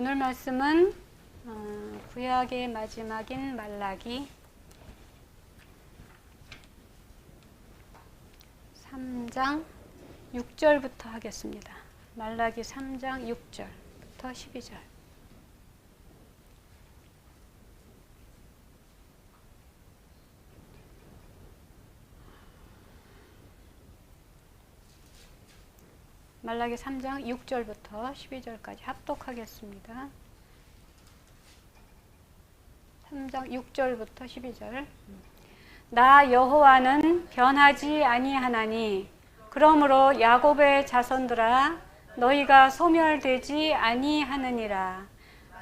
오늘 말씀은 구약의 마지막인 말라기 3장 6절부터 하겠습니다. 말라기 3장 6절부터 12절. 말라기 3장 6절부터 12절까지 합독하겠습니다. 3장 6절부터 12절. 나 여호와는 변하지 아니하나니 그러므로 야곱의 자손들아 너희가 소멸되지 아니하느니라.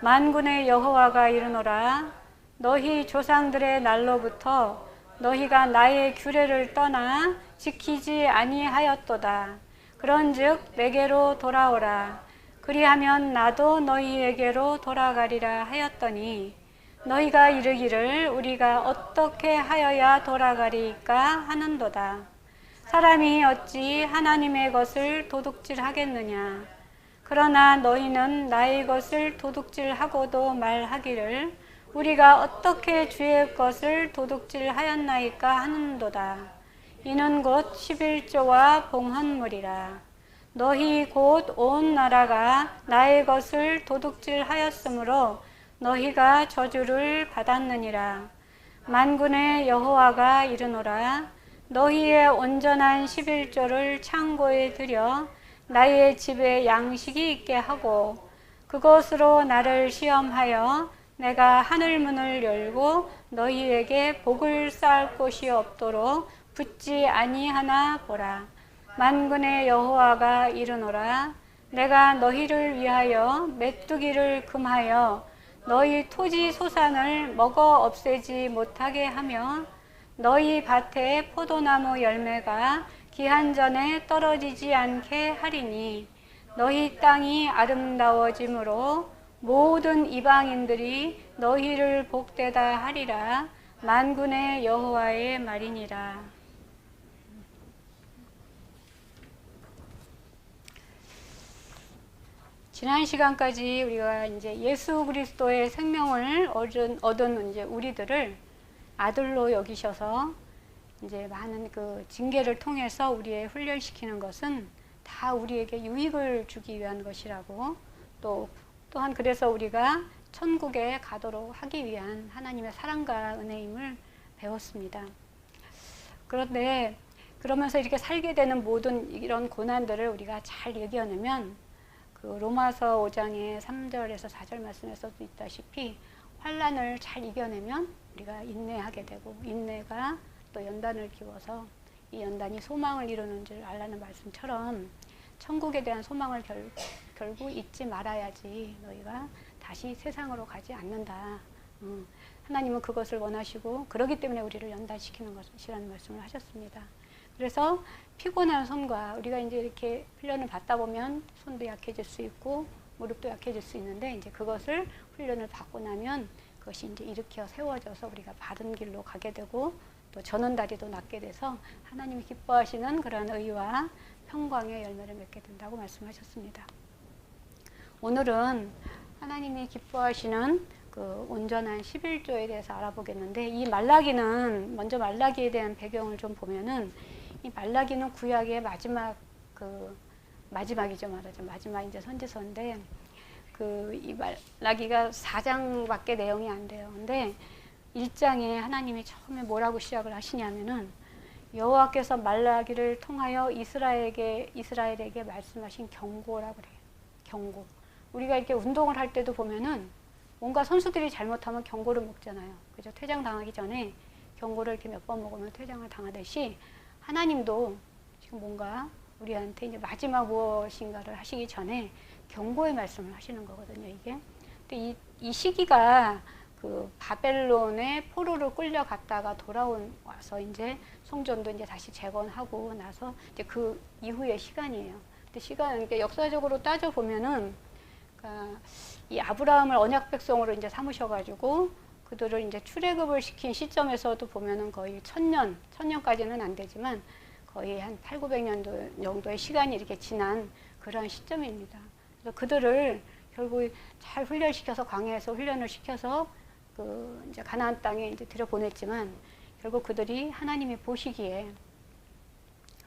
만군의 여호와가 이르노라. 너희 조상들의 날로부터 너희가 나의 규례를 떠나 지키지 아니하였도다. 그런즉 내게로 돌아오라. 그리하면 나도 너희에게로 돌아가리라 하였더니 너희가 이르기를 우리가 어떻게 하여야 돌아가리까 하는도다. 사람이 어찌 하나님의 것을 도둑질하겠느냐. 그러나 너희는 나의 것을 도둑질하고도 말하기를 우리가 어떻게 주의 것을 도둑질하였나이까 하는도다. 이는 곧 11조와 봉헌물이라. 너희 곧 온 나라가 나의 것을 도둑질하였으므로 너희가 저주를 받았느니라. 만군의 여호와가 이르노라. 너희의 온전한 11조를 창고에 들여 나의 집에 양식이 있게 하고 그것으로 나를 시험하여 내가 하늘문을 열고 너희에게 복을 쌓을 곳이 없도록 붙지 아니하나 보라. 만군의 여호와가 이르노라. 내가 너희를 위하여 메뚜기를 금하여 너희 토지 소산을 먹어 없애지 못하게 하며 너희 밭에 포도나무 열매가 기한 전에 떨어지지 않게 하리니 너희 땅이 아름다워짐으로 모든 이방인들이 너희를 복되다 하리라. 만군의 여호와의 말이니라. 지난 시간까지 우리가 이제 예수 그리스도의 생명을 얻은 이제 우리들을 아들로 여기셔서 이제 많은 그 징계를 통해서 우리의 훈련시키는 것은 다 우리에게 유익을 주기 위한 것이라고 또한 그래서 우리가 천국에 가도록 하기 위한 하나님의 사랑과 은혜임을 배웠습니다. 그런데 그러면서 이렇게 살게 되는 모든 이런 고난들을 우리가 잘 이겨내면 그 로마서 5장의 3절에서 4절 말씀에서도 있다시피 환난을 잘 이겨내면 우리가 인내하게 되고 인내가 또 연단을 키워서 이 연단이 소망을 이루는 줄 알라는 말씀처럼 천국에 대한 소망을 결국 잊지 말아야지 너희가 다시 세상으로 가지 않는다. 하나님은 그것을 원하시고 그러기 때문에 우리를 연단시키는 것이라는 말씀을 하셨습니다. 그래서 피곤한 손과 우리가 이제 이렇게 훈련을 받다 보면 손도 약해질 수 있고 무릎도 약해질 수 있는데 이제 그것을 훈련을 받고 나면 그것이 이제 일으켜 세워져서 우리가 바른 길로 가게 되고 또 저는 다리도 낫게 돼서 하나님이 기뻐하시는 그러한 의와 평강의 열매를 맺게 된다고 말씀하셨습니다. 오늘은 하나님이 기뻐하시는 그 온전한 11조에 대해서 알아보겠는데 이 말라기는 먼저 말라기에 대한 배경을 좀 보면은 이 말라기는 구약의 마지막이죠. 말하자면 마지막 이제 선지서인데 이 말라기가 4장밖에 내용이 안 돼요. 근데 1장에 하나님이 처음에 뭐라고 시작을 하시냐면은 여호와께서 말라기를 통하여 이스라엘에게 말씀하신 경고라고 그래요. 경고. 우리가 이렇게 운동을 할 때도 보면은 뭔가 선수들이 잘못하면 경고를 먹잖아요. 그죠? 퇴장 당하기 전에 경고를 이렇게 몇 번 먹으면 퇴장을 당하듯이 하나님도 지금 뭔가 우리한테 이제 마지막 무엇인가를 하시기 전에 경고의 말씀을 하시는 거거든요, 이게. 근데 이 시기가 그 바벨론의 포로로 끌려갔다가 돌아와서 이제 성전도 이제 다시 재건하고 나서 이제 그 이후의 시간이에요. 근데 이게 역사적으로 따져보면은, 그러니까 이 아브라함을 언약 백성으로 이제 삼으셔가지고 그들을 이제 출애굽을 시킨 시점에서도 보면은 거의 1000년까지는 안 되지만 거의 한 800~900년 정도의 시간이 이렇게 지난 그러한 시점입니다. 그래서 그들을 결국 잘 훈련시켜서 광야에서 훈련을 시켜서 그 이제 가나안 땅에 이제 들여보냈지만 결국 그들이 하나님이 보시기에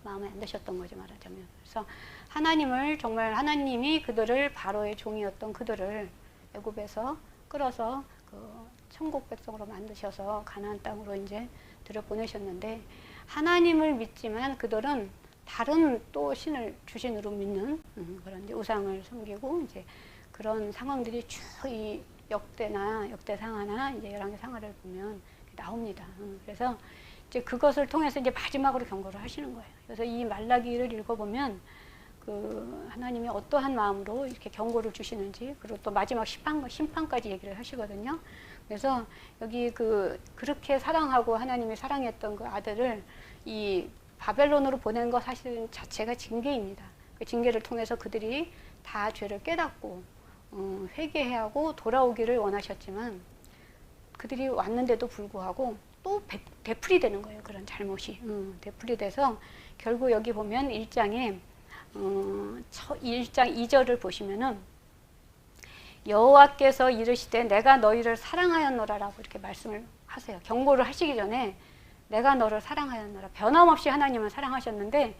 마음에 안 드셨던 거죠, 말하자면. 그래서 하나님을 정말 하나님이 그들을 바로의 종이었던 그들을 애굽에서 끌어서 그 천국 백성으로 만드셔서 가나안 땅으로 이제 들여보내셨는데 하나님을 믿지만 그들은 다른 또 신을 주신으로 믿는 그런 이제 우상을 섬기고 이제 그런 상황들이 쭉 이 역대상하나 이제 열왕기상하를 보면 나옵니다. 그래서 이제 그것을 통해서 이제 마지막으로 경고를 하시는 거예요. 그래서 이 말라기를 읽어보면 그 하나님이 어떠한 마음으로 이렇게 경고를 주시는지 그리고 또 마지막 심판까지 얘기를 하시거든요. 그래서 여기 그렇게 사랑하고 하나님이 사랑했던 그 아들을 이 바벨론으로 보낸 것 사실 자체가 징계입니다. 그 징계를 통해서 그들이 다 죄를 깨닫고 회개해야 하고 돌아오기를 원하셨지만 그들이 왔는데도 불구하고 또 되풀이되는 거예요. 그런 잘못이 되풀이돼서 결국 여기 보면 1장에 1장 2절을 보시면은 여호와께서 이르시되 내가 너희를 사랑하였노라라고 이렇게 말씀을 하세요. 경고를 하시기 전에 내가 너를 사랑하였노라. 변함없이 하나님은 사랑하셨는데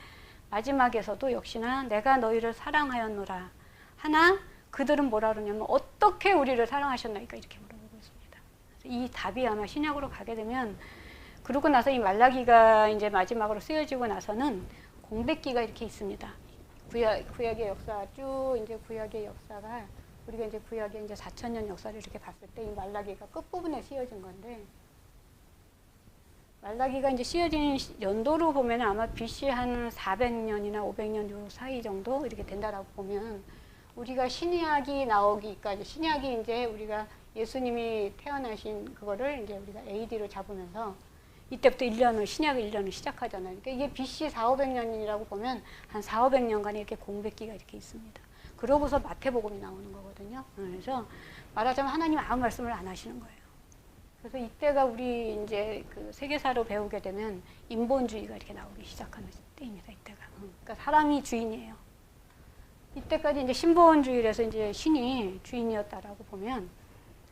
마지막에서도 역시나 내가 너희를 사랑하였노라. 하나 그들은 뭐라 그러냐면 어떻게 우리를 사랑하셨나이까 이렇게 물어보고 있습니다. 이 답이 아마 신약으로 가게 되면 그러고 나서 이 말라기가 이제 마지막으로 쓰여지고 나서는 공백기가 이렇게 있습니다. 구약의 역사 쭉 이제 구약의 역사가 우리가 이제 구약의 이제 4,000년 역사를 이렇게 봤을 때 이 말라기가 끝부분에 쓰여진 건데 말라기가 이제 쓰여진 연도로 보면 아마 BC 한 400년이나 500년 요 사이 정도 이렇게 된다라고 보면 우리가 신약이 나오기까지 신약이 이제 우리가 예수님이 태어나신 그거를 이제 우리가 AD로 잡으면서 이때부터 1년을 신약의 1년을 시작하잖아요. 그러니까 이게 BC 4,500년이라고 보면 한 4,500년간 이렇게 공백기가 이렇게 있습니다. 그러고서 마태복음이 나오는 거거든요. 그래서 말하자면 하나님 아무 말씀을 안 하시는 거예요. 그래서 이때가 우리 이제 그 세계사로 배우게 되면 인본주의가 이렇게 나오기 시작하는 때입니다. 이때가. 그러니까 사람이 주인이에요. 이때까지 이제 신본주의라서 이제 신이 주인이었다라고 보면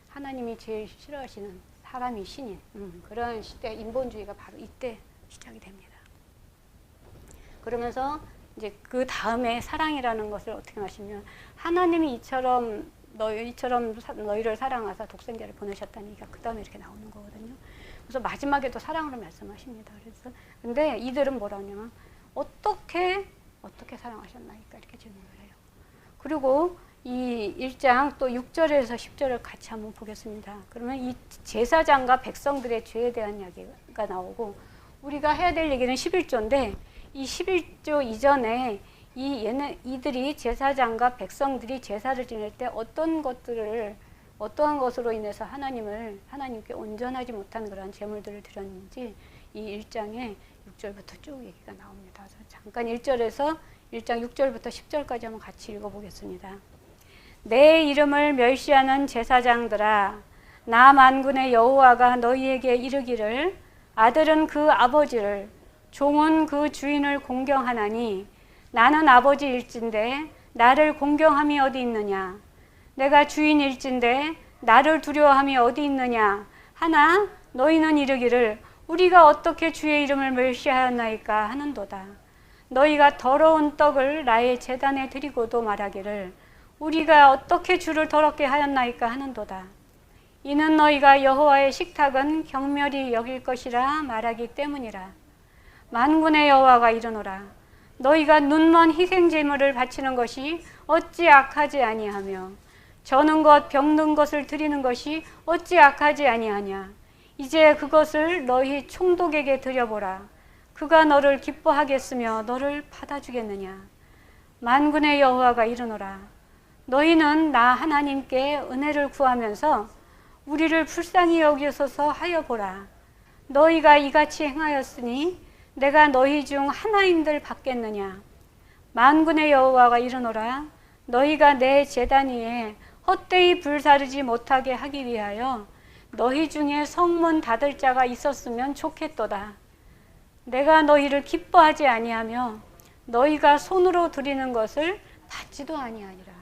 하나님이 제일 싫어하시는 사람이 신인 그런 시대 인본주의가 바로 이때 시작이 됩니다. 그러면서 이제 그 다음에 사랑이라는 것을 어떻게 하시면 하나님이 이처럼 너희를 사랑하사 독생자를 보내셨다니까 그 다음에 이렇게 나오는 거거든요. 그래서 마지막에도 사랑으로 말씀하십니다. 그래서 근데 이들은 뭐라 하냐면 어떻게 사랑하셨나이까 이렇게 질문을 해요. 그리고 이 1장 또 6절에서 10절을 같이 한번 보겠습니다. 그러면 이 제사장과 백성들의 죄에 대한 이야기가 나오고 우리가 해야 될 얘기는 11조인데 이 11조 이전에 이들이 제사장과 백성들이 제사를 지낼 때 어떠한 것으로 인해서 하나님께 온전하지 못한 그런 제물들을 드렸는지 이 1장에 6절부터 쭉 얘기가 나옵니다. 그래서 잠깐 1장 6절부터 10절까지 한번 같이 읽어보겠습니다. 내 이름을 멸시하는 제사장들아, 나 만군의 여호와가 너희에게 이르기를 아들은 그 아버지를 종은 그 주인을 공경하나니 나는 아버지일진데 나를 공경함이 어디 있느냐? 내가 주인일진데 나를 두려워함이 어디 있느냐? 하나 너희는 이르기를 우리가 어떻게 주의 이름을 멸시하였나이까 하는도다. 너희가 더러운 떡을 나의 제단에 드리고도 말하기를 우리가 어떻게 주를 더럽게 하였나이까 하는도다. 이는 너희가 여호와의 식탁은 경멸히 여길 것이라 말하기 때문이라. 만군의 여호와가 이르노라. 너희가 눈먼 희생 제물을 바치는 것이 어찌 악하지 아니하며 저는 것 병든 것을 드리는 것이 어찌 악하지 아니하냐. 이제 그것을 너희 총독에게 드려보라. 그가 너를 기뻐하겠으며 너를 받아주겠느냐. 만군의 여호와가 이르노라. 너희는 나 하나님께 은혜를 구하면서 우리를 불쌍히 여기소서 하여 보라. 너희가 이같이 행하였으니 내가 너희 중 하나인들 받겠느냐. 만군의 여호와가 이르노라. 너희가 내 제단 위에 헛되이 불사르지 못하게 하기 위하여 너희 중에 성문 닫을 자가 있었으면 좋겠도다. 내가 너희를 기뻐하지 아니하며 너희가 손으로 드리는 것을 받지도 아니하니라.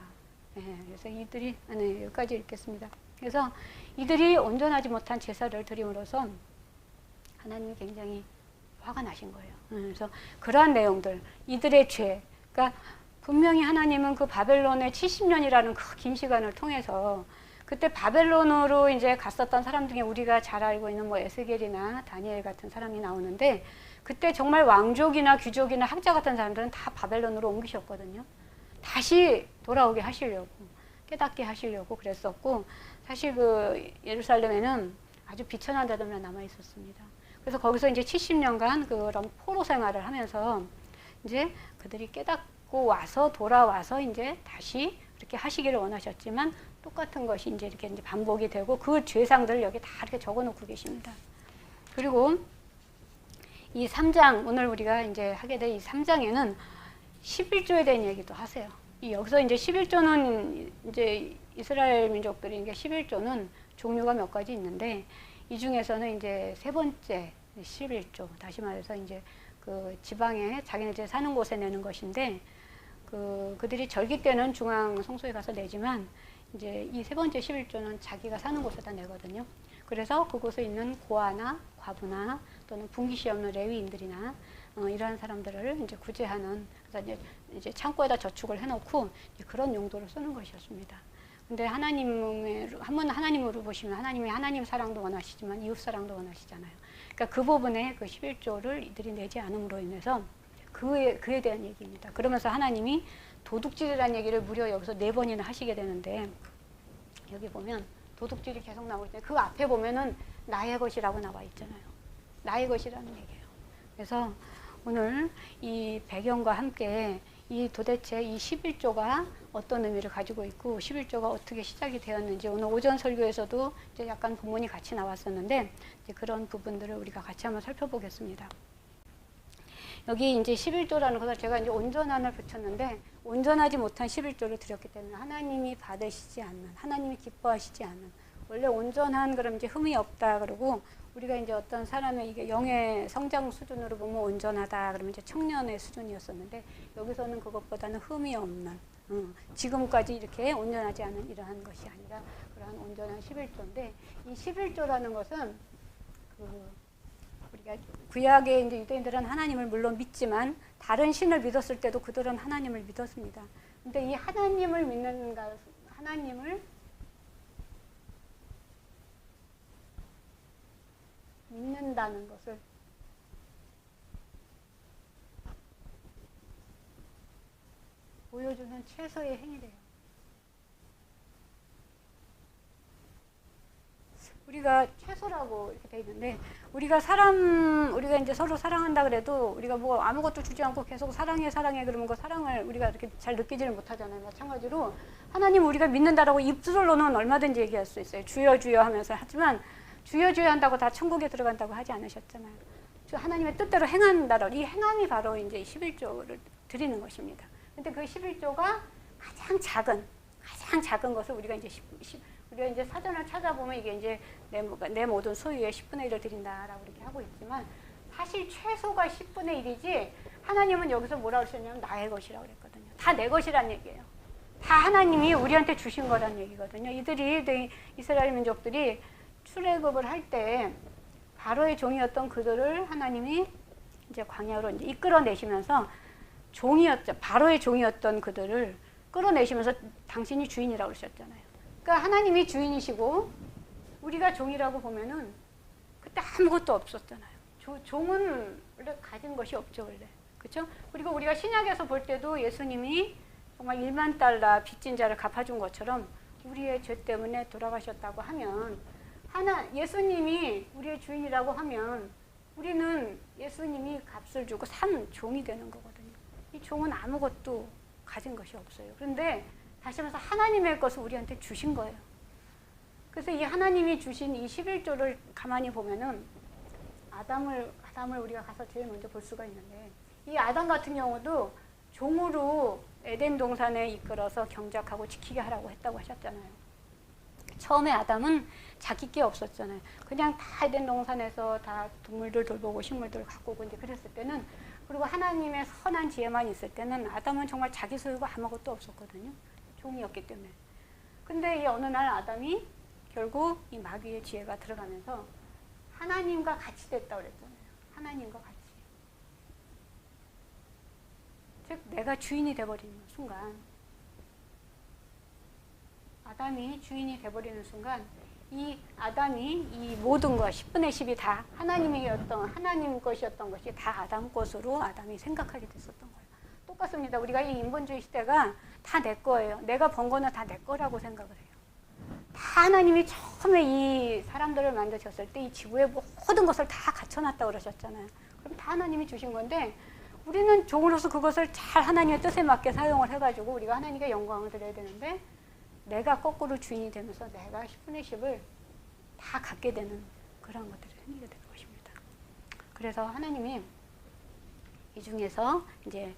그래서 이들이 여기까지 읽겠습니다. 그래서 이들이 온전하지 못한 제사를 드림으로써 하나님이 굉장히 화가 나신 거예요. 그래서 그러한 내용들, 이들의 죄, 그러니까 분명히 하나님은 그 바벨론의 70년이라는 그 긴 시간을 통해서 그때 바벨론으로 이제 갔었던 사람 중에 우리가 잘 알고 있는 뭐 에스겔이나 다니엘 같은 사람이 나오는데, 그때 정말 왕족이나 귀족이나 학자 같은 사람들은 다 바벨론으로 옮기셨거든요. 다시 돌아오게 하시려고, 깨닫게 하시려고 그랬었고, 사실 그 예루살렘에는 아주 비천한 자들만 남아 있었습니다. 그래서 거기서 이제 70년간 그런 포로 생활을 하면서 이제 그들이 깨닫고 와서 돌아와서 이제 다시 이렇게 하시기를 원하셨지만, 똑같은 것이 이제 이렇게 이제 반복이 되고 그 죄상들을 여기 다 이렇게 적어 놓고 계십니다. 그리고 이 3장, 오늘 우리가 이제 하게 될 이 3장에는 11조에 대한 얘기도 하세요. 여기서 이제 11조는 이제 이스라엘 민족들이 이게 11조는 종류가 몇 가지 있는데, 이 중에서는 이제 세 번째 11조, 다시 말해서 이제 그 지방에 자기네들 사는 곳에 내는 것인데, 그들이 절기 때는 중앙 성소에 가서 내지만 이제 이 세 번째 11조는 자기가 사는 곳에다 내거든요. 그래서 그곳에 있는 고아나 과부나 또는 분깃이 없는 레위인들이나 이러한 사람들을 이제 구제하는, 그래서 이제 창고에다 저축을 해놓고 그런 용도로 쓰는 것이었습니다. 근데 하나님으로 보시면 하나님이 하나님 사랑도 원하시지만 이웃 사랑도 원하시잖아요. 그러니까 그 부분에 그 11조를 이들이 내지 않음으로 인해서 그에 대한 얘기입니다. 그러면서 하나님이 도둑질이라는 얘기를 무려 여기서 4번이나 하시게 되는데, 여기 보면 도둑질이 계속 나오고 있는데 그 앞에 보면은 나의 것이라고 나와 있잖아요. 나의 것이라는 얘기예요. 그래서 오늘 이 배경과 함께 이 도대체 이 11조가 어떤 의미를 가지고 있고 11조가 어떻게 시작이 되었는지, 오늘 오전 설교에서도 이제 약간 본문이 같이 나왔었는데 이제 그런 부분들을 우리가 같이 한번 살펴보겠습니다. 여기 이제 11조라는 것을 제가 이제 온전한을 붙였는데, 온전하지 못한 11조를 드렸기 때문에 하나님이 받으시지 않는, 하나님이 기뻐하시지 않는, 원래 온전한 그럼 이제 흠이 없다 그러고, 우리가 이제 어떤 사람의 이게 영의 성장 수준으로 보면 온전하다 그러면 이제 청년의 수준이었었는데, 여기서는 그것보다는 흠이 없는, 지금까지 이렇게 온전하지 않은 이러한 것이 아니라 그러한 온전한 11조인데, 이 11조라는 것은 우리가 구약의 이제 유대인들은 하나님을 물론 믿지만 다른 신을 믿었을 때도 그들은 하나님을 믿었습니다. 근데 이 하나님을 믿는다는 것을 보여주는 최소의 행위래요. 우리가 최소라고 이렇게 돼 있는데, 우리가 이제 서로 사랑한다 그래도 우리가 뭐 아무것도 주지 않고 계속 사랑해 그러면 그 사랑을 우리가 이렇게 잘 느끼지를 못하잖아요. 마찬가지로 하나님 우리가 믿는다라고 입술로는 얼마든지 얘기할 수 있어요. 주여 주여 하면서. 하지만 주여 주여 한다고 다 천국에 들어간다고 하지 않으셨잖아요. 하나님의 뜻대로 행한다로, 이 행함이 바로 이제 11조를 드리는 것입니다. 근데 그 11조가 가장 작은 것을 우리가 이제 사전을 찾아보면 이게 이제 내 모든 소유의 10분의 1을 드린다라고 이렇게 하고 있지만, 사실 최소가 10분의 1이지, 하나님은 여기서 뭐라고 하셨냐면 나의 것이라고 그랬거든요. 다 내 것이란 얘기예요. 다 하나님이 우리한테 주신 거란 얘기거든요. 이스라엘 민족들이 출애굽을 할 때 바로의 종이었던 그들을 하나님이 이제 광야로 이제 이끌어내시면서 바로의 종이었던 그들을 끌어내시면서 당신이 주인이라고 그러셨잖아요. 그러니까 하나님이 주인이시고 우리가 종이라고 보면은 그때 아무것도 없었잖아요. 종은 원래 가진 것이 없죠, 원래. 그렇죠? 그리고 우리가 신약에서 볼 때도 예수님이 정말 1만 달러 빚진 자를 갚아준 것처럼 우리의 죄 때문에 돌아가셨다고 하면, 예수님이 우리의 주인이라고 하면 우리는 예수님이 값을 주고 산 종이 되는 거거든요. 이 종은 아무것도 가진 것이 없어요. 그런데 다시 말해서 하나님의 것을 우리한테 주신 거예요. 그래서 이 하나님이 주신 이 11조를 가만히 보면은 아담을 우리가 가서 제일 먼저 볼 수가 있는데, 이 아담 같은 경우도 종으로 에덴 동산에 이끌어서 경작하고 지키게 하라고 했다고 하셨잖아요. 처음에 아담은 자기 게 없었잖아요. 그냥 다 에덴 동산에서 다 동물들 돌보고 식물들 가꾸고 이제 그랬을 때는, 그리고 하나님의 선한 지혜만 있을 때는 아담은 정말 자기 소유가 아무것도 없었거든요. 종이었기 때문에. 근데 이 어느 날 아담이 결국 이 마귀의 지혜가 들어가면서 하나님과 같이 됐다고 그랬잖아요. 하나님과 같이. 즉 내가 주인이 돼버리는 순간, 아담이 주인이 돼버리는 순간 이 아담이 이 모든 것 10분의 10이 다 하나님 것이었던 것이 다 아담 것으로 아담이 생각하게 됐었던 거예요. 똑같습니다. 우리가 이 인본주의 시대가 다 내 거예요. 내가 번 거는 다 내 거라고 생각을 해요. 다 하나님이 처음에 이 사람들을 만드셨을 때 이 지구의 모든 것을 다 갖춰놨다고 그러셨잖아요. 그럼 다 하나님이 주신 건데 우리는 종으로서 그것을 잘 하나님의 뜻에 맞게 사용을 해가지고 우리가 하나님께 영광을 드려야 되는데 내가 거꾸로 주인이 되면서 내가 10분의 10을 다 갖게 되는 그런 것들이 생기게 되는 것입니다. 그래서 하나님이 이 중에서 이제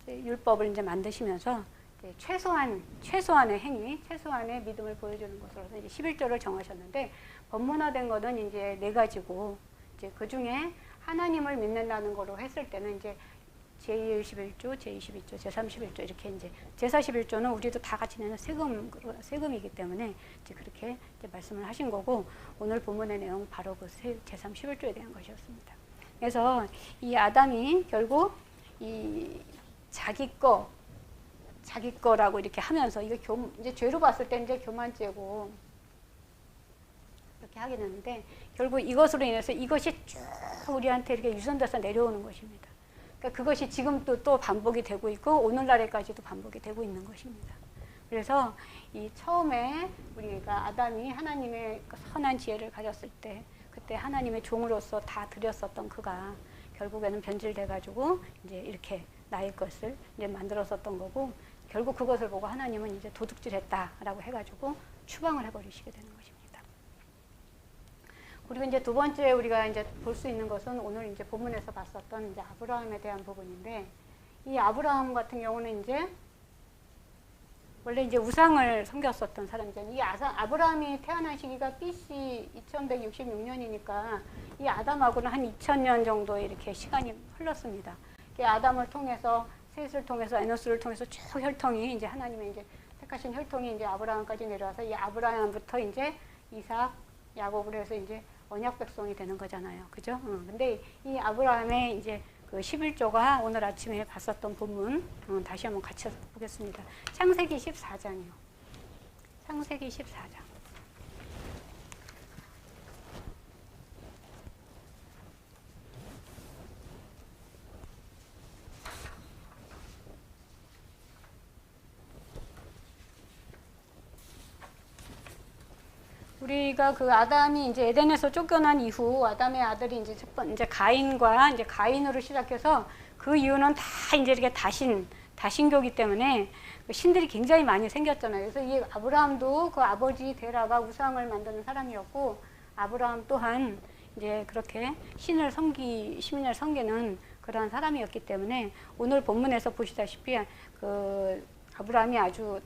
율법을 이제 만드시면서 이제 최소한의 행위, 최소한의 믿음을 보여주는 것으로서 이제 11조를 정하셨는데 법문화된 것은 이제 4가지고 이제 그 중에 하나님을 믿는다는 거로 했을 때는 이제 제1 11조, 제2 11조, 제3 11조 이렇게 이제 제사 11조는 우리도 다 같이 내는 세금이기 때문에 이제 그렇게 이제 말씀을 하신 거고 거고 본문의 내용 바로 그 제3 11조에 대한 것이었습니다. 그래서 이 아담이 결국 이 자기 거라고 이렇게 하면서 이게 이제 죄로 봤을 때 이제 교만죄고 이렇게 하게 되는데 결국 이것으로 인해서 이것이 쭉 우리한테 이렇게 유전돼서 내려오는 것입니다. 그러니까 그것이 지금도 또 반복이 되고 있고 오늘날에까지도 반복이 되고 있는 것입니다. 그래서 이 처음에 우리가 아담이 하나님의 선한 지혜를 가졌을 때 그때 하나님의 종으로서 다 드렸었던 그가 결국에는 변질돼 가지고 이제 이렇게 나의 것을 이제 만들었었던 거고 결국 그것을 보고 하나님은 이제 도둑질했다라고 해가지고 추방을 해버리시게 되는 것입니다. 그리고 이제 두 번째 우리가 이제 볼 수 있는 것은 오늘 이제 본문에서 봤었던 이제 아브라함에 대한 부분인데 이 아브라함 같은 경우는 이제 원래 이제 우상을 섬겼었던 사람이잖아요. 이 아브라함이 태어난 시기가 BC 2166년이니까 이 아담하고는 한 2000년 정도 이렇게 시간이 흘렀습니다. 아담을 통해서 셋을 통해서 에노스를 통해서 쭉 혈통이 이제 하나님의 이제 택하신 혈통이 이제 아브라함까지 내려와서 이 아브라함부터 이제 이삭, 야곱으로 해서 이제 언약 백성이 되는 거잖아요. 그죠? 근데 이 아브라함의 이제 그 11조가 오늘 아침에 봤었던 본문 다시 한번 같이 보겠습니다. 창세기 14장이요. 창세기 14장. 우리가 그 아담이 이제 에덴에서 쫓겨난 이후 아담의 아들이 이제 이제 가인과 이제 가인으로 시작해서 그 이유는 다 이제 이렇게 다신교기 때문에 신들이 굉장히 많이 생겼잖아요. 그래서 이 아브라함도 그 아버지 데라가 우상을 만드는 사람이었고 아브라함 또한 이제 그렇게 신을 섬기는 그러한 사람이었기 때문에 오늘 본문에서 보시다시피 그 아브라함이 아주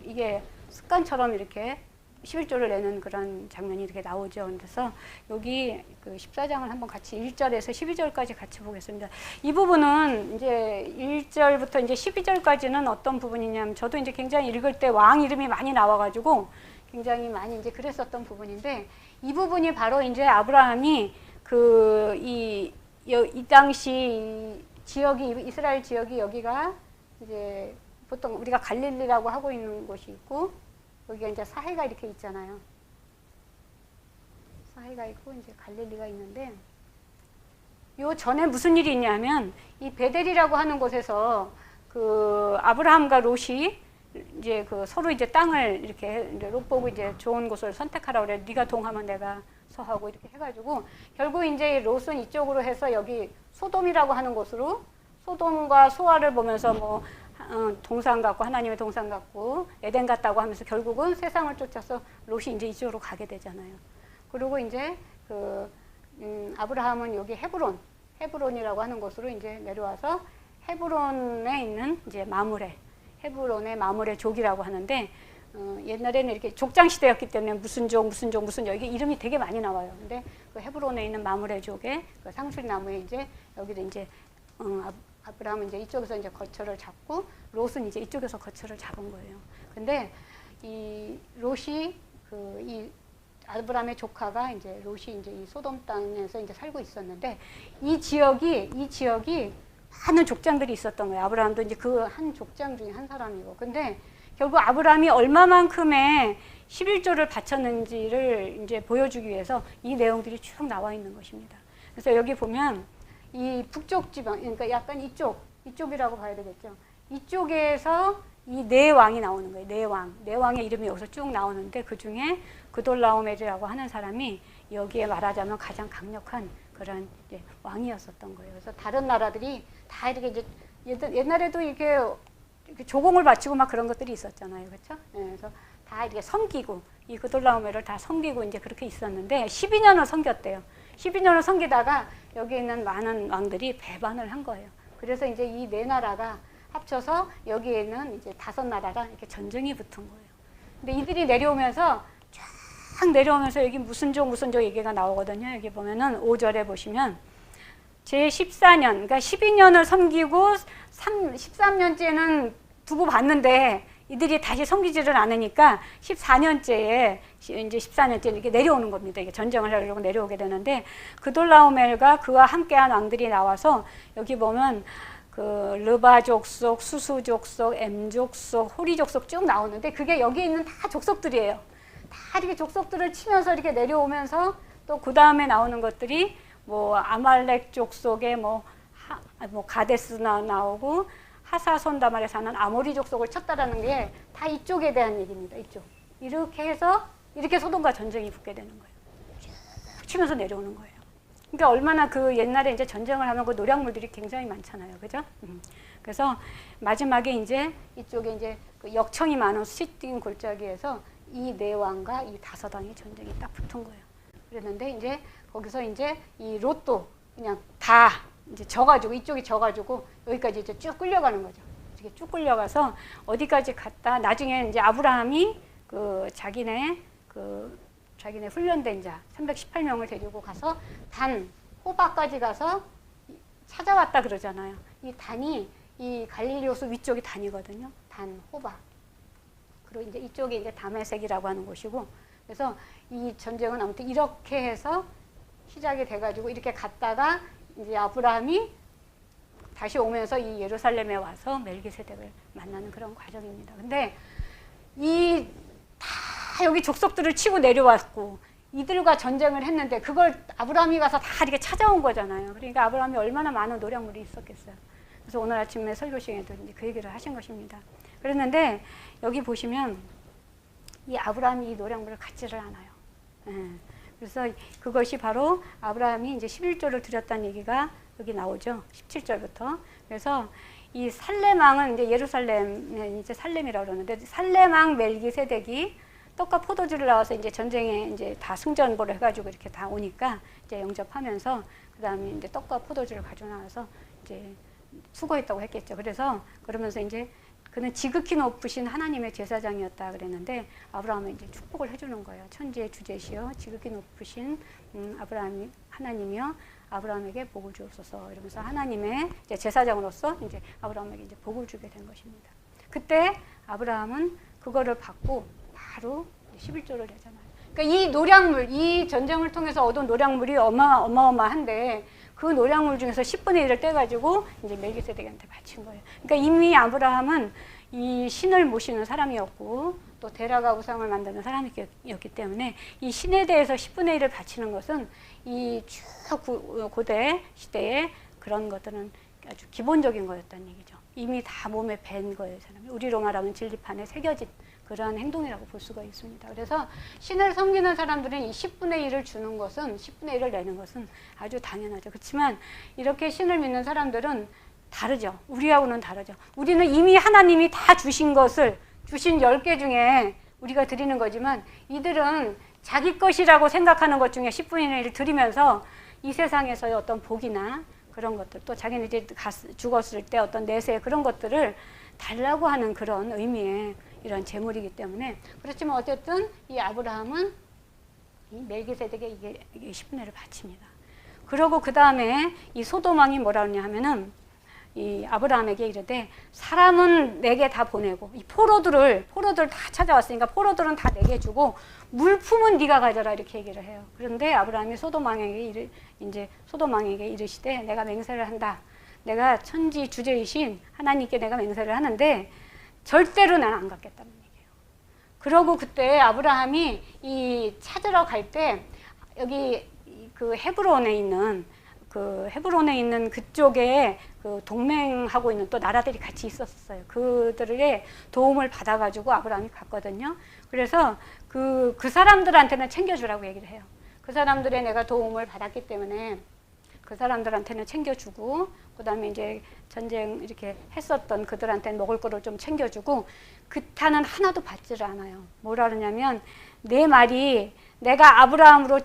이게 습관처럼 이렇게 11조를 내는 그런 장면이 이렇게 나오죠. 그래서 여기 그 14장을 한번 같이 1절에서 12절까지 같이 보겠습니다. 이 부분은 이제 1절부터 이제 12절까지는 어떤 부분이냐면 저도 이제 굉장히 읽을 때 왕 이름이 많이 나와가지고 굉장히 많이 이제 그랬었던 부분인데 이 부분이 바로 이제 아브라함이 이 당시 지역이 이스라엘 지역이 여기가 이제 보통 우리가 갈릴리라고 하고 있는 곳이 있고 여기가 이제 사해가 이렇게 있잖아요. 사해가 있고 이제 갈릴리가 있는데 요 전에 무슨 일이 있냐면 이 베델이라고 하는 곳에서 그 아브라함과 롯이 이제 그 서로 이제 땅을 이렇게 이제 롯 보고 이제 좋은 곳을 선택하라고 그래. 네가 동하면 내가 서하고 이렇게 해가지고 결국 이제 롯은 이쪽으로 해서 여기 소돔이라고 하는 곳으로 소돔과 소아를 보면서 뭐 동산 같고 하나님의 동산 같고 에덴 같다고 하면서 결국은 세상을 쫓아서 롯이 이제 이쪽으로 가게 되잖아요. 그리고 이제 아브라함은 여기 헤브론이라고 하는 곳으로 이제 내려와서 헤브론에 있는 이제 헤브론의 마므레족이라고 하는데 옛날에는 이렇게 족장 시대였기 때문에 무슨 족 이게 이름이 되게 많이 나와요. 근데 그 헤브론에 있는 마므레족의 그 상술나무에 이제 여기도 이제 아브라함은 이제 이쪽에서 이제 거처를 잡고 롯은 이제 이쪽에서 거처를 잡은 거예요. 근데 이 롯이 이 아브라함의 조카가 이제 롯이 이제 이 소돔 땅에서 이제 살고 있었는데 이 지역이 많은 족장들이 있었던 거예요. 아브라함도 이제 그 한 족장 중에 한 사람이고. 근데 결국 아브라함이 얼마만큼의 11조를 바쳤는지를 이제 보여주기 위해서 이 내용들이 쭉 나와 있는 것입니다. 그래서 여기 보면 이 북쪽 지방, 그러니까 약간 이쪽이라고 봐야 되겠죠. 이쪽에서 이 네 왕이 나오는 거예요. 네 왕의 이름이 여기서 쭉 나오는데 그 중에 그돌라오메르라고 하는 사람이 여기에 말하자면 가장 강력한 그런 이제 왕이었었던 거예요. 그래서 다른 나라들이 다 이렇게 이제 옛날에도 이렇게 조공을 바치고 막 그런 것들이 있었잖아요. 그렇죠? 네, 그래서 다 이렇게 섬기고 이 그돌라오메르를 다 섬기고 이제 그렇게 있었는데 12년을 섬겼대요. 12년을 섬기다가 여기 있는 많은 왕들이 배반을 한 거예요. 그래서 이제 이 네 나라가 합쳐서 여기에 있는 이제 5나라가 이렇게 전쟁이 붙은 거예요. 근데 이들이 내려오면서 쫙 내려오면서 여기 무슨 족 얘기가 나오거든요. 여기 보면은 5절에 보시면 제14년, 그러니까 12년을 섬기고 13년째는 두고 봤는데 이들이 다시 섬기지를 않으니까 14년째에 이렇게 내려오는 겁니다. 이게 전쟁을 하려고 내려오게 되는데 그돌라오멜과 그와 함께한 왕들이 나와서 여기 보면 그 르바 족속, 수수 족속, 엠 족속, 호리 족속 쭉 나오는데 그게 여기 있는 다 족속들이에요. 다 이렇게 족속들을 치면서 이렇게 내려오면서 또 그 다음에 나오는 것들이 뭐 아말렉 족속에 뭐 가데스나 나오고 하사손다말에 사는 아모리 족속을 쳤다라는 게 다 이쪽에 대한 얘기입니다. 이쪽. 이렇게 해서 이렇게 소돔과 전쟁이 붙게 되는 거예요. 쭉 치면서 내려오는 거예요. 그러니까 얼마나 그 옛날에 이제 전쟁을 하면 그 노략물들이 굉장히 많잖아요. 그죠? 그래서 마지막에 이제 이쪽에 이제 그 역청이 많은 시딘 골짜기에서 이 네 왕과 이 5왕의 전쟁이 딱 붙은 거예요. 그랬는데 이제 거기서 이제 이 롯도 그냥 다 이제 져가지고 이쪽이 져가지고 여기까지 이제 쭉 끌려가는 거죠. 이렇게 쭉 끌려가서 어디까지 갔다 나중에 이제 아브라함이 그 자기네 훈련된 자 318명을 데리고 가서 단 호바까지 가서 찾아왔다 그러잖아요. 이 단이 이 갈릴리 호수 위쪽이 단이거든요. 단 호바. 그리고 이제 이쪽이 이제 다메섹이라고 하는 곳이고, 그래서 이 전쟁은 아무튼 이렇게 해서 시작이 돼가지고 이렇게 갔다가 이제 아브라함이 다시 오면서 이 예루살렘에 와서 멜기세덱을 만나는 그런 과정입니다. 근데 이 다 여기 족속들을 치고 내려왔고 이들과 전쟁을 했는데 그걸 아브라함이 가서 다 이렇게 찾아온 거잖아요. 그러니까 아브라함이 얼마나 많은 노략물이 있었겠어요. 그래서 오늘 아침에 설교 시간에도 이제 그 얘기를 하신 것입니다. 그랬는데 여기 보시면 이 아브라함이 이 노략물을 갖지를 않아요. 그래서 그것이 바로 아브라함이 이제 11조를 드렸다는 얘기가 여기 나오죠. 17절부터. 그래서 이 살렘왕은 이제 예루살렘에 이제 살렘이라고 그러는데 살렘왕 멜기세덱이 떡과 포도주를 나와서 이제 전쟁에 이제 다 승전보를 해가지고 이렇게 다 오니까 이제 영접하면서 그 다음에 이제 떡과 포도주를 가져 나와서 이제 수고했다고 했겠죠. 그래서 그러면서 이제 그는 지극히 높으신 하나님의 제사장이었다 그랬는데 아브라함은 이제 축복을 해주는 거예요. 천지의 주제시여 지극히 높으신 아브라함이 하나님이여 아브라함에게 복을 주옵소서 이러면서 하나님의 이제 제사장으로서 이제 아브라함에게 이제 복을 주게 된 것입니다. 그때 아브라함은 그거를 받고 바로 11조를 내잖아요. 그러니까 이 노략물, 이 전쟁을 통해서 얻은 노략물이 어마어마한데 그 노략물 중에서 10분의 1을 떼가지고 이제 멜기세덱한테 바친 거예요. 그러니까 이미 아브라함은 이 신을 모시는 사람이었고 또 데라가 우상을 만드는 사람이었기 때문에 이 신에 대해서 10분의 1을 바치는 것은 이 쭉 고대 시대에 그런 것들은 아주 기본적인 거였다는 얘기죠. 이미 다 몸에 밴 거예요, 사람이. 우리로 말하면 진리판에 새겨진 그런 행동이라고 볼 수가 있습니다. 그래서 신을 섬기는 사람들은 이 10분의 1을 주는 것은, 10분의 1을 내는 것은 아주 당연하죠. 그렇지만 이렇게 신을 믿는 사람들은 다르죠. 우리하고는 다르죠. 우리는 이미 하나님이 다 주신 것을, 주신 10개 중에 우리가 드리는 거지만 이들은 자기 것이라고 생각하는 것 중에 10분의 1을 드리면서 이 세상에서의 어떤 복이나 그런 것들, 또 자기는 이제 죽었을 때 어떤 내세 그런 것들을 달라고 하는 그런 의미의 이런 재물이기 때문에. 그렇지만 어쨌든 이 아브라함은 이 멜기세덱에 이게 10분의 1을 바칩니다. 그러고 그 다음에 이 소돔 왕이 뭐라 하냐 하면은 이 아브라함에게 이르되 사람은 내게 다 보내고 이 포로들 다 찾아왔으니까 포로들은 다 내게 주고 물품은 네가 가져라 이렇게 얘기를 해요. 그런데 아브라함이 소돔 왕에게 이르시되 내가 맹세를 한다. 내가 천지 주제이신 하나님께 내가 맹세를 하는데 절대로 나는 안 갖겠다는 얘기예요. 그러고 그때 아브라함이 이 찾으러 갈 때 여기 그 헤브론에 있는 그쪽에 그 동맹하고 있는 또 나라들이 같이 있었어요. 그들의 도움을 받아가지고 아브라함이 갔거든요. 그래서 그 사람들한테는 챙겨주라고 얘기를 해요. 그 사람들의 내가 도움을 받았기 때문에 그 사람들한테는 챙겨주고, 그 다음에 이제 전쟁 이렇게 했었던 그들한테는 먹을 거를 좀 챙겨주고, 그 탄은 하나도 받지를 않아요. 뭐라 그러냐면, 내 말이 내가 아브라함으로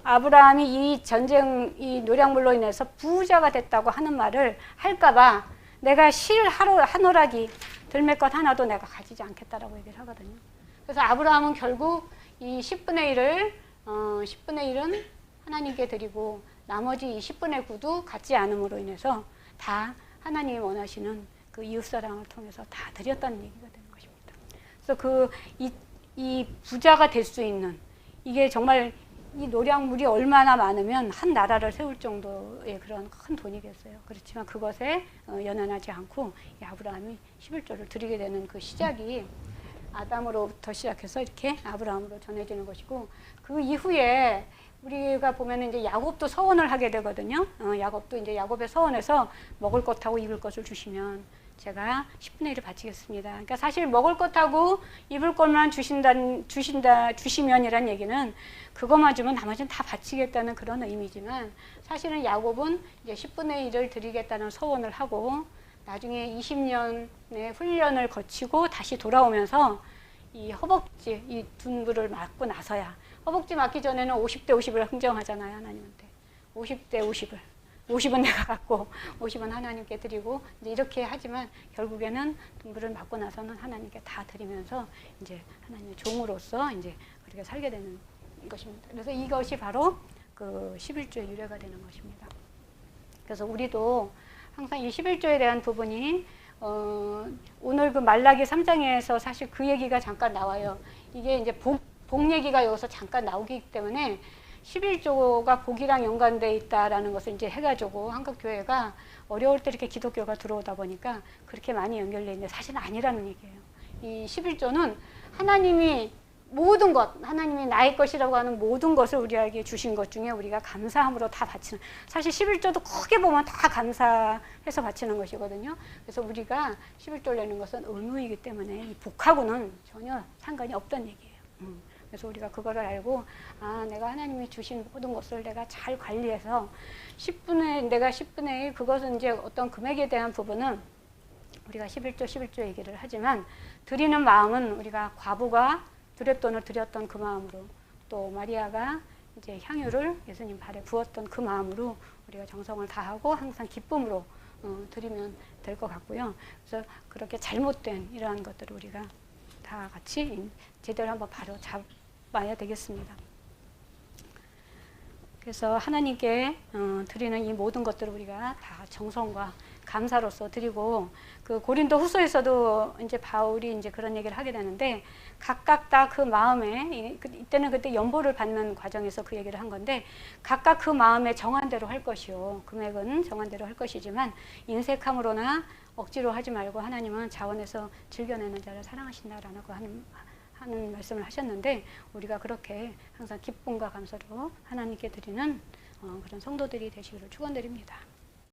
아브라함이 이 전쟁, 이 노략물로 인해서 부자가 됐다고 하는 말을 할까봐 내가 실 한 오락이 들매것 하나도 내가 가지지 않겠다라고 얘기를 하거든요. 그래서 아브라함은 결국 이 10분의 1은 하나님께 드리고 나머지 10분의 9도 갖지 않음으로 인해서 다 하나님이 원하시는 그 이웃사랑을 통해서 다 드렸다는 얘기가 되는 것입니다. 그래서 이 부자가 될 수 있는, 이게 정말 이 노략물이 얼마나 많으면 한 나라를 세울 정도의 그런 큰 돈이겠어요. 그렇지만 그것에 연연하지 않고 이 아브라함이 11조를 드리게 되는 그 시작이 아담으로부터 시작해서 이렇게 아브라함으로 전해지는 것이고, 그 이후에 우리가 보면 이제 야곱도 서원을 하게 되거든요. 야곱도 이제 야곱의 서원에서 먹을 것하고 입을 것을 주시면 제가 10분의 1을 바치겠습니다. 그러니까 사실 먹을 것하고 입을 것만 주시면이란 얘기는 그것만 주면 나머지는 다 바치겠다는 그런 의미지만, 사실은 야곱은 이제 10분의 1을 드리겠다는 서원을 하고 나중에 20년의 훈련을 거치고 다시 돌아오면서 이 허벅지, 이 둔부를 맞고 나서야, 허벅지 맞기 전에는 50대 50을 흥정하잖아요, 하나님한테. 50대 50은 내가 갖고 50은 하나님께 드리고 이제 이렇게 하지만 결국에는 둔부를 맞고 나서는 하나님께 다 드리면서 이제 하나님의 종으로서 이제 그렇게 살게 되는 것입니다. 그래서 이것이 바로 그 11조의 유래가 되는 것입니다. 그래서 우리도 항상 이 11조에 대한 부분이 오늘 그 말라기 3장에서 사실 그 얘기가 잠깐 나와요. 이게 이제 복 얘기가 여기서 잠깐 나오기 때문에 11조가 복이랑 연관되어 있다라는 것을 이제 해가지고 한국교회가 어려울 때 이렇게 기독교가 들어오다 보니까 그렇게 많이 연결되어 있는데 사실은 아니라는 얘기예요. 이 11조는 하나님이 모든 것, 하나님이 나의 것이라고 하는 모든 것을 우리에게 주신 것 중에 우리가 감사함으로 다 바치는, 사실 11조도 크게 보면 다 감사해서 바치는 것이거든요. 그래서 우리가 11조를 내는 것은 의무이기 때문에 이 복하고는 전혀 상관이 없다는 얘기예요. 그래서 우리가 그거를 알고, 내가 하나님이 주신 모든 것을 내가 잘 관리해서 내가 10분의 1, 그것은 이제 어떤 금액에 대한 부분은 우리가 11조 얘기를 하지만, 드리는 마음은 우리가 과부가 두랫돈을 드렸던 그 마음으로, 또 마리아가 이제 향유를 예수님 발에 부었던 그 마음으로 우리가 정성을 다하고 항상 기쁨으로 드리면 될 것 같고요. 그래서 그렇게 잘못된 이러한 것들을 우리가 다 같이 제대로 한번 바로 잡아야 되겠습니다. 그래서 하나님께 드리는 이 모든 것들을 우리가 다 정성과 감사로서 드리고, 그 고린도 후서에서도 이제 바울이 이제 그런 얘기를 하게 되는데, 각각 다 그 마음에, 이때는 그때 연보를 받는 과정에서 그 얘기를 한 건데, 각각 그 마음에 정한 대로 할 것이요, 금액은 정한 대로 할 것이지만 인색함으로나 억지로 하지 말고 하나님은 자원해서 즐겨내는 자를 사랑하신다라고 하는 말씀을 하셨는데, 우리가 그렇게 항상 기쁨과 감사로 하나님께 드리는 그런 성도들이 되시기를 축원드립니다.